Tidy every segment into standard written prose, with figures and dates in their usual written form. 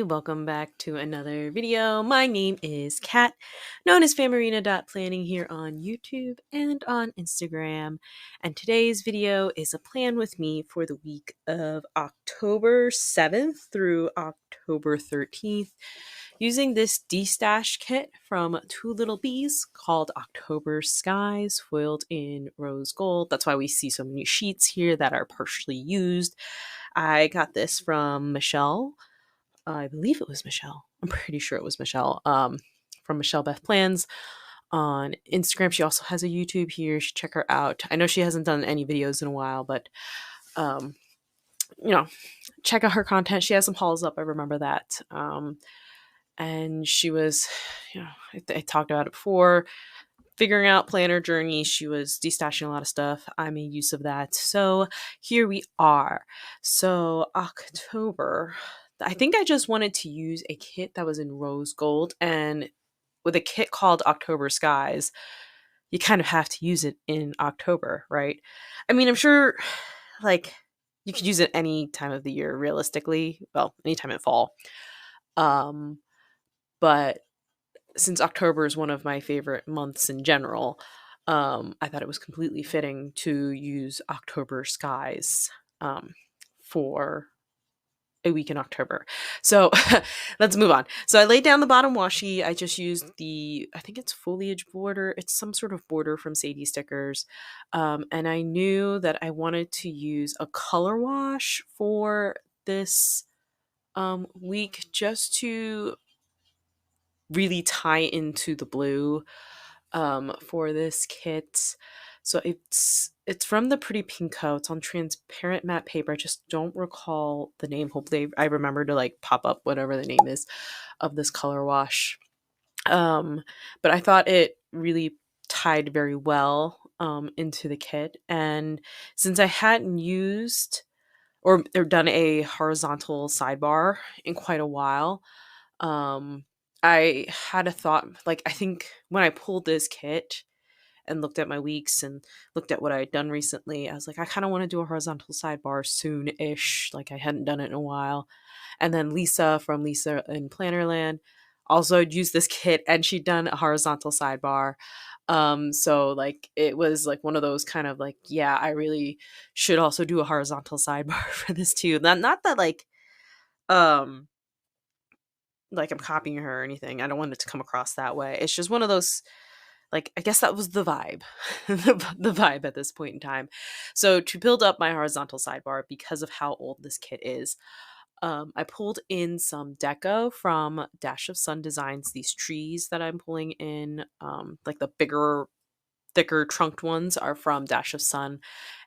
everybody, welcome back to another video. My name is Kat, known as phamerina.planning here on YouTube and on Instagram. And today's video is a plan with me for the week of October 7th through October 13th, using this de-stash kit from Two Little Bees called October Skies, foiled in rose gold. That's why we see so many sheets here that are partially used. I got this from Michelle. I believe it was Michelle. I'm pretty sure it was Michelle. From Michelle Beth Plans on Instagram. She also has a YouTube here. You should check her out. I know she hasn't done any videos in a while, but um, you know, check out her content. She has some hauls up. I remember that. And she was, I talked about it before. Figuring out planner journey. She was destashing a lot of stuff. I made use of that. So here we are. So October. I think I just wanted to use a kit that was in rose gold, and with a kit called October Skies, you kind of have to use it in October, right? I mean, I'm sure like you could use it any time of the year realistically. Well, anytime in fall. But since October is one of my favorite months in general, I thought it was completely fitting to use October Skies for a week in October. So let's move on. So I laid down the bottom washi. I just used I think it's foliage border. It's some sort of border from Sadie Stickers. And I knew that I wanted to use a color wash for this week, just to really tie into the blue for this kit. So it's from the Pretty Pink Co. It's on transparent matte paper. I just don't recall the name. Hopefully I remember to like pop up whatever the name is of this color wash. But I thought it really tied very well into the kit. And since I hadn't used or done a horizontal sidebar in quite a while, I had a thought, like, I think when I pulled this kit and looked at my weeks and looked at what I had done recently, I was like, I kind of want to do a horizontal sidebar soon-ish. Like, I hadn't done it in a while. And then Lisa from Lisa in Plannerland also used this kit, and she'd done a horizontal sidebar. So like it was like one of those kind of like, yeah, I really should also do a horizontal sidebar for this too. Not that um like I'm copying her or anything. I don't want it to come across that way. It's just one of those, like, I guess that was the vibe, the vibe at this point in time. So to build up my horizontal sidebar, because of how old this kit is, I pulled in some deco from Dash of Sun Designs. These trees that I'm pulling in, like the bigger, thicker trunked ones are from Dash of Sun,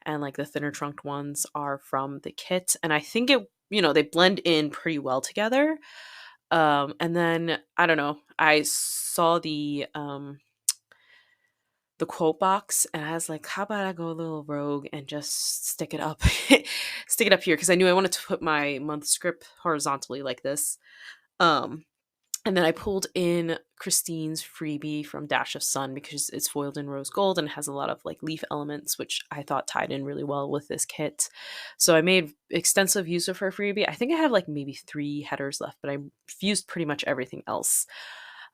and like the thinner trunked ones are from the kit. And I think they blend in pretty well together. And then I don't know, I saw the quote box, and I was like, how about I go a little rogue and just stick it up stick it up here, because I knew I wanted to put my month script horizontally like this. Um and then I pulled in Christine's freebie from Dash of Sun because it's foiled in rose gold and has a lot of like leaf elements, which I thought tied in really well with this kit. So I made extensive use of her freebie. I think I have like maybe 3 headers left, but I used pretty much everything else.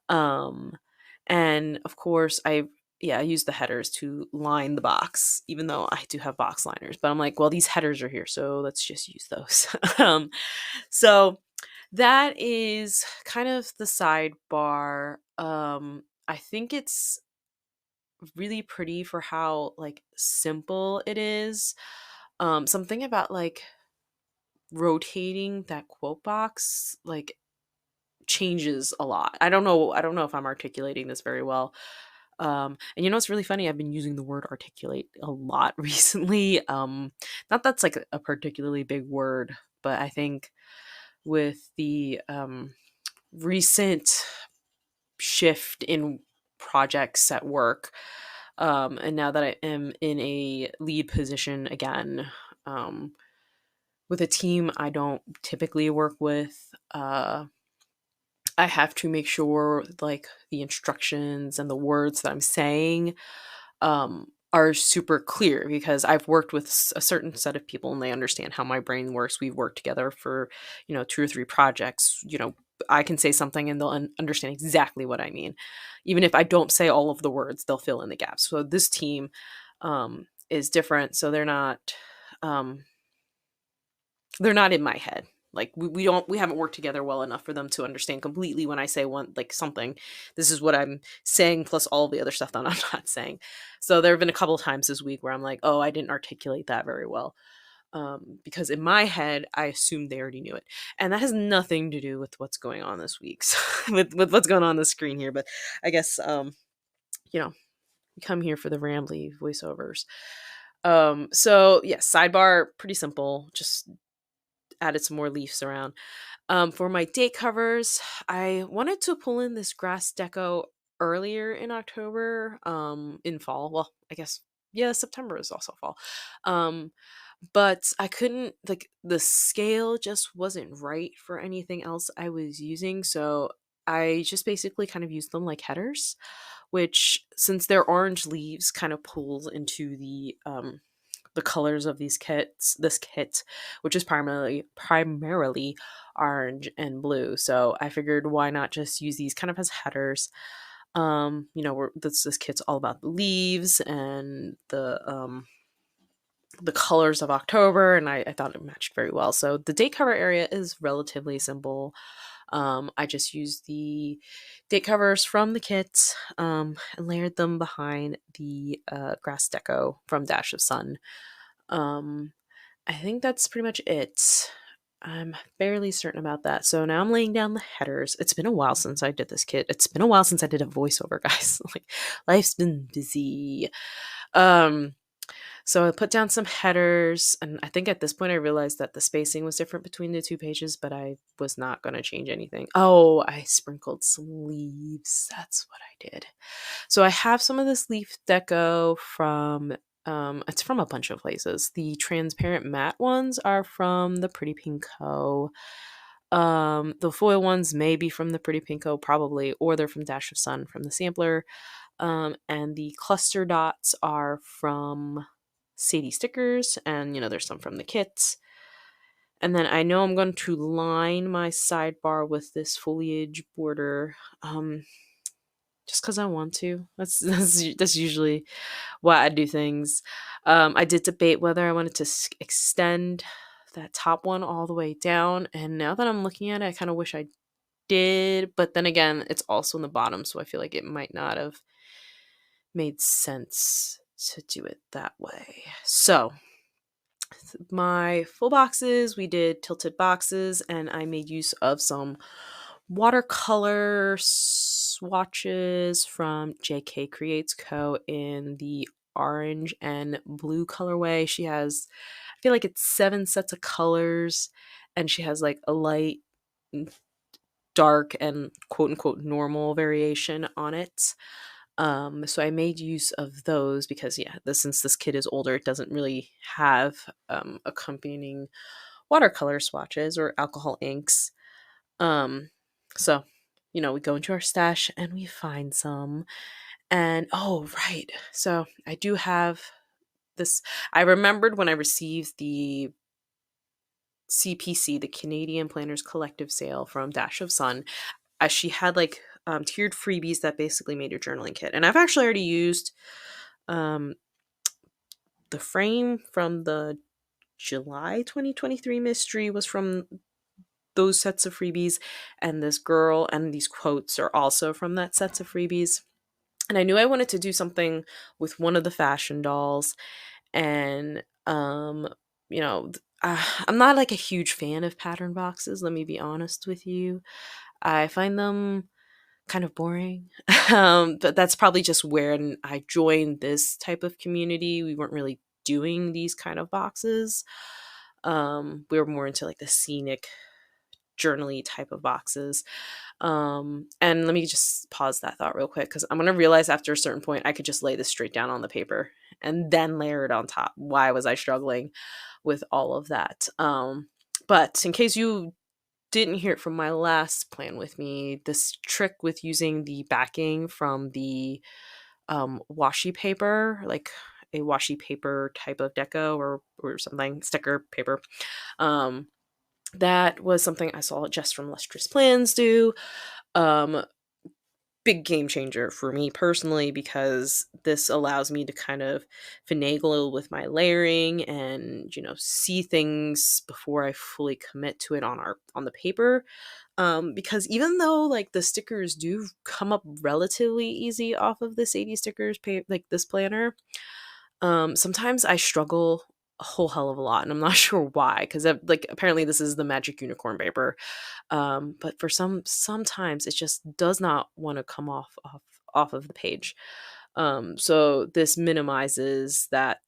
Um, and of course, I used the headers to line the box, even though I do have box liners. But I'm like, well, these headers are here, so let's just use those. So that is kind of the sidebar. I think it's really pretty for how like simple it is. Something about like rotating that quote box like changes a lot. I don't know if I'm articulating this very well. And it's really funny. I've been using the word articulate a lot recently. Not that's like a particularly big word, but I think with the recent shift in projects at work, and now that I am in a lead position again, with a team I don't typically work with, I have to make sure like the instructions and the words that I'm saying are super clear because I've worked with a certain set of people and they understand how my brain works. We've worked together for, 2 or 3 projects. I can say something and they'll understand exactly what I mean. Even if I don't say all of the words, they'll fill in the gaps. So this team is different. So um, they're not in my head. Like we haven't worked together well enough for them to understand completely when I say one like something. This is what I'm saying plus all the other stuff that I'm not saying. So there have been a couple of times this week where I'm like, oh, I didn't articulate that very well. Because in my head, I assumed they already knew it, and that has nothing to do with what's going on this week, so, with what's going on the screen here. But I guess you know, we come here for the rambly voiceovers. So yeah, sidebar, pretty simple. Just added some more leaves around. For my date covers, I wanted to pull in this grass deco earlier in October, in fall. Well, I guess, yeah, September is also fall. Um, but I couldn't, like, the scale just wasn't right for anything else I was using. So I just basically kind of used them like headers, which, since they're orange leaves, kind of pulls into the colors of this kit, which is primarily orange and blue. So I figured, why not just use these kind of as headers. This kit's all about the leaves and the colors of October, and I thought it matched very well. So the date cover area is relatively simple. I just used the date covers from the kit, and layered them behind the grass deco from Dash of Sun. um, I think that's pretty much it. I'm fairly certain about that. So now I'm laying down the headers. It's been a while since I did this kit. It's been a while since I did a voiceover, guys. Like, life's been busy. Um, so I put down some headers, and I think at this point I realized that the spacing was different between the 2 pages, but I was not going to change anything. Oh, I sprinkled some leaves. That's what I did. So I have some of this leaf deco from it's from a bunch of places. The transparent matte ones are from the Pretty Pink Co. The foil ones may be from the Pretty Pink Co, probably, or they're from Dash of Sun from the sampler. And the cluster dots are from Sadie Stickers, and there's some from the kits. And then I know I'm going to line my sidebar with this foliage border, just because I want to. That's usually why I do things. I did debate whether I wanted to extend that top one all the way down, and now that I'm looking at it, I kind of wish I did. But then again, it's also in the bottom, so I feel like it might not have made sense to do it that way. So my full boxes, we did tilted boxes, and I made use of some watercolor swatches from JK Creates Co. in the orange and blue colorway. She has, I feel like it's 7 sets of colors, and she has like a light, dark, and quote unquote normal variation on it. So I made use of those because, yeah, since this kit is older, it doesn't really have accompanying watercolor swatches or alcohol inks. Um, so, we go into our stash and we find some. And oh, right. So I do have this. I remembered when I received the CPC, the Canadian Planners Collective Sale from Dash of Sun, she had like tiered freebies that basically made your journaling kit. And I've actually already used um, the frame from the July 2023 mystery was from those sets of freebies, and this girl and these quotes are also from that sets of freebies. And I knew I wanted to do something with one of the fashion dolls, and I'm not like a huge fan of pattern boxes, let me be honest with you. I find them kind of boring. But that's probably just when I joined this type of community. We weren't really doing these kind of boxes. We were more into like the scenic, journaly type of boxes. And let me just pause that thought real quick, because I'm gonna realize after a certain point I could just lay this straight down on the paper and then layer it on top. Why was I struggling with all of that? But in case you didn't hear it from my last plan with me, this trick with using the backing from the washi paper, like a washi paper type of deco or something, sticker paper. Um, that was something I saw Jess from Lustrous Plans do. Um, Big game changer for me personally, because this allows me to kind of finagle with my layering and, see things before I fully commit to it on the paper. Because even though like the stickers do come up relatively easy off of this 80 stickers like this planner, sometimes I struggle a whole hell of a lot, and I'm not sure why, because like apparently this is the magic unicorn paper. But for sometimes it just does not want to come off of the page. So this minimizes that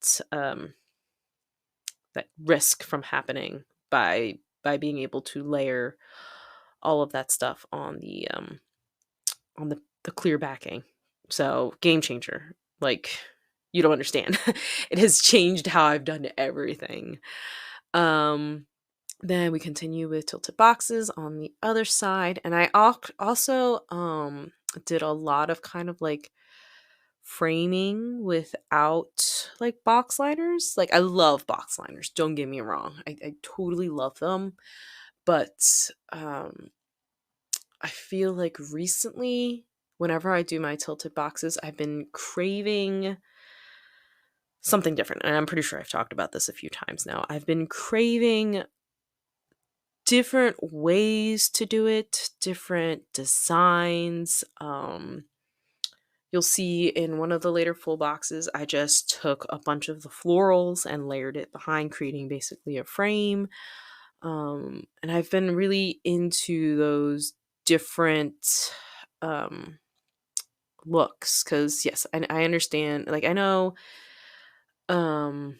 risk from happening by being able to layer all of that stuff on the clear backing. So game changer. Like, you don't understand. It has changed how I've done everything. Um then we continue with tilted boxes on the other side, and I also did a lot of kind of like framing without like box liners. Like, I love box liners, don't get me wrong. I totally love them, but I feel like recently, whenever I do my tilted boxes, I've been craving something different. And I'm pretty sure I've talked about this a few times now. I've been craving different ways to do it, different designs. You'll see in one of the later full boxes, I just took a bunch of the florals and layered it behind, creating basically a frame. And I've been really into those different um, looks, because yes, I understand. Like, I know um,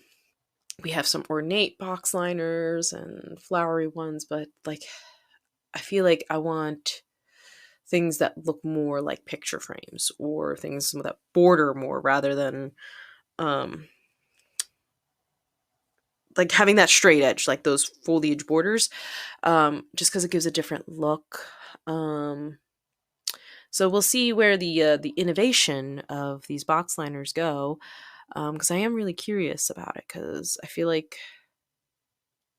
we have some ornate box liners and flowery ones, but like, I feel like I want things that look more like picture frames, or things that border more rather than um like having that straight edge, like those foliage borders, just because it gives a different look. So we'll see where the innovation of these box liners go, because I am really curious about it, because I feel like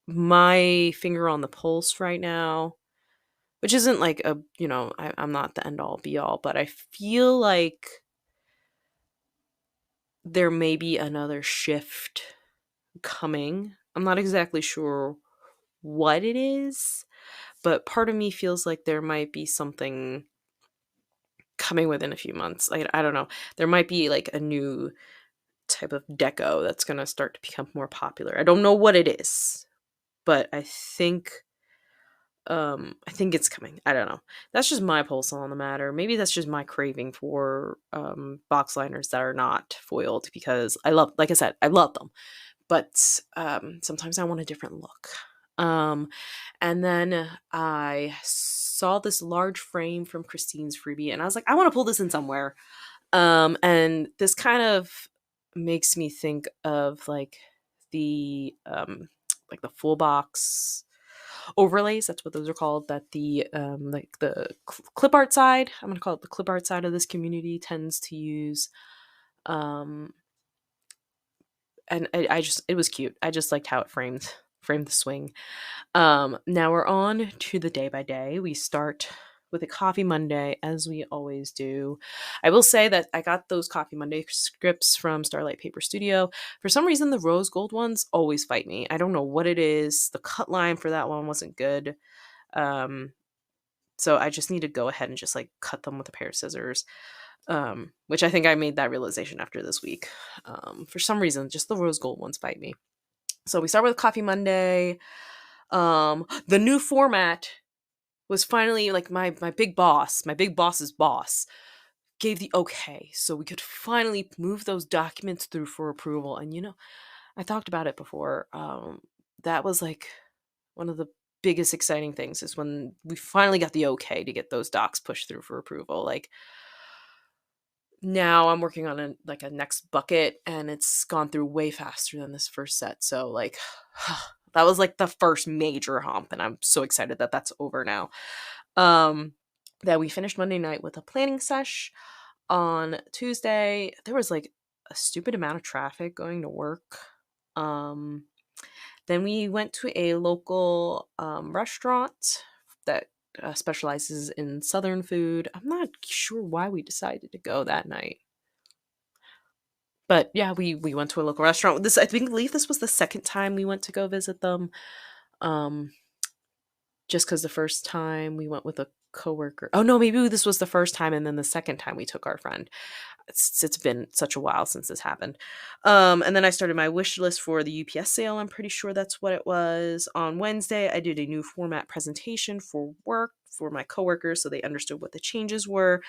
my finger on the pulse right now, which isn't like I'm not the end all be all, but I feel like there may be another shift coming. I'm not exactly sure what it is, but part of me feels like there might be something coming within a few months. Like, I don't know. There might be like a new type of deco that's going to start to become more popular. I don't know what it is, but I think it's coming. I don't know. That's just my pulse on the matter. Maybe that's just my craving for box liners that are not foiled, because like I said, I love them, but sometimes I want a different look. Um, and then I saw this large frame from Christine's freebie, and I was like, I want to pull this in somewhere. And this kind of makes me think of like the full box overlays. That's what those are called. That the like the clip art side. I'm gonna call it the clip art side of this community tends to use. Um, and I just it was cute. I just liked how it framed the swing. Now we're on to the day by day. We start with a Coffee Monday, as we always do. I will say that I got those Coffee Monday scripts from Starlight Paper Studio. For some reason, the rose gold ones always fight me. I don't know what it is. The cut line for that one wasn't good. Um, so I just need to go ahead and just like cut them with a pair of scissors. Which I think I made that realization after this week. For some reason, just the rose gold ones bite me. So we start with Coffee Monday. The new format was finally like my big boss's boss gave the okay, so we could finally move those documents through for approval. And I talked about it before. That was like one of the biggest exciting things, is when we finally got the okay to get those docs pushed through for approval. Like, now I'm working on a next bucket, and it's gone through way faster than this first set. So like, that was like the first major hump, and I'm so excited that that's over now. That we finished Monday night with a planning sesh. On Tuesday, there was like a stupid amount of traffic going to work. Um, then we went to a local restaurant that specializes in Southern food. I'm not sure why we decided to go that night. But yeah, we went to a local restaurant. This I think believe this was the second time we went to go visit them. Um, just because the first time we went with a coworker. Oh no, maybe this was the first time, and then the second time we took our friend. It's been such a while since this happened. And then I started my wish list for the UPS sale. I'm pretty sure that's what it was. On Wednesday, I did a new format presentation for work for my coworkers so they understood what the changes were.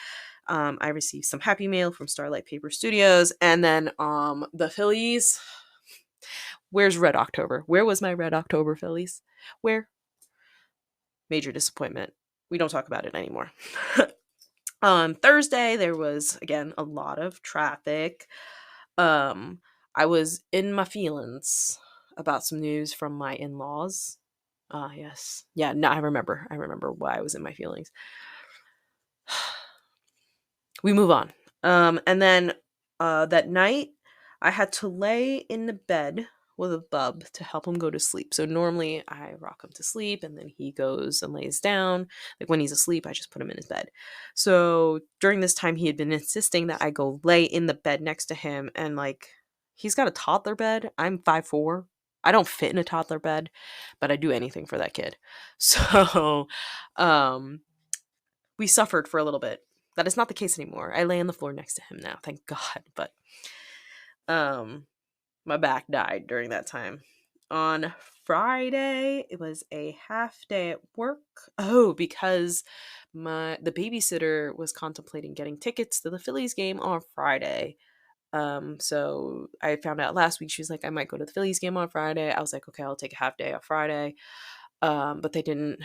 I received some happy mail from Starlight Paper Studios. And then the Phillies. Where's Red October? Where was my Red October Phillies? Where? Major disappointment. We don't talk about it anymore. On Thursday, there was, again, a lot of traffic. I was in my feelings about some news from my in-laws. Yes. Yeah, no, I remember. I remember why I was in my feelings. We move on. And then that night, I had to lay in the bed with a bub to help him go to sleep. So normally I rock him to sleep and then he goes and lays down. Like when he's asleep, I just put him in his bed. So during this time, he had been insisting that I go lay in the bed next to him. And like, he's got a toddler bed. I'm 5'4". I don't fit in a toddler bed, but I do anything for that kid. So um, we suffered for a little bit. That is not the case anymore. I lay on the floor next to him now, thank God. But um, my back died during that time. On Friday, it was a half day at work. Oh, because the babysitter was contemplating getting tickets to the Phillies game on Friday. So I found out last week, she was like, I might go to the Phillies game on Friday. I was like, okay, I'll take a half day on Friday. But they didn't,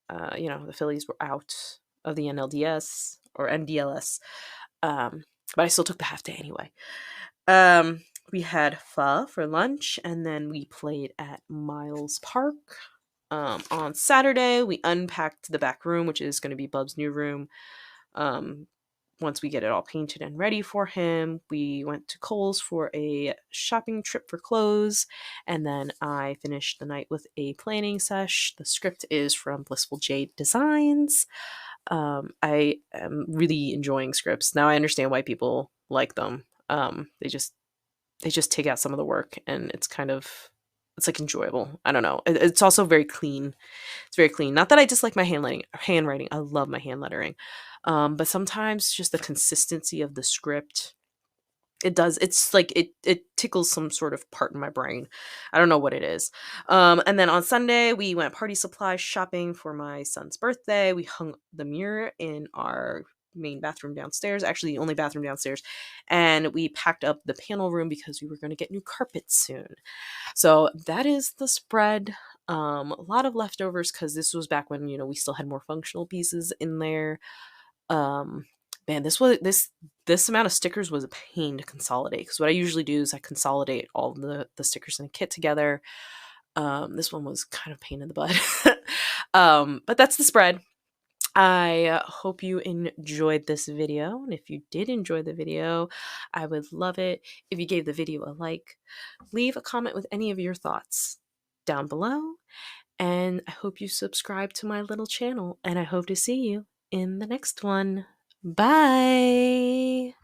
the Phillies were out of the NLDS or NDLS. But I still took the half day anyway. We had pho for lunch, and then we played at Miles Park. On Saturday, we unpacked the back room, which is going to be Bub's new room. Once we get it all painted and ready for him, we went to Kohl's for a shopping trip for clothes, and then I finished the night with a planning sesh. The script is from Blissful Jade Designs. I am really enjoying scripts. Now I understand why people like them. They just take out some of the work, and it's like enjoyable. I don't know. It's also very clean. It's very clean. Not that I dislike my handwriting. I love my hand lettering. But sometimes just the consistency of the script, it's like it tickles some sort of part in my brain. I don't know what it is. And then on Sunday we went party supply shopping for my son's birthday. We hung the mirror in our main bathroom downstairs, actually the only bathroom downstairs, and we packed up the panel room because we were going to get new carpets soon. So that is the spread. A lot of leftovers because this was back when we still had more functional pieces in there. um Man, this amount of stickers was a pain to consolidate, because what I usually do is I consolidate all the stickers in a kit together. This one was kind of a pain in the butt. But that's the spread. I hope you enjoyed this video, and if you did enjoy the video, I would love it if you gave the video a like. Leave a comment with any of your thoughts down below, and I hope you subscribe to my little channel, and I hope to see you in the next one. Bye!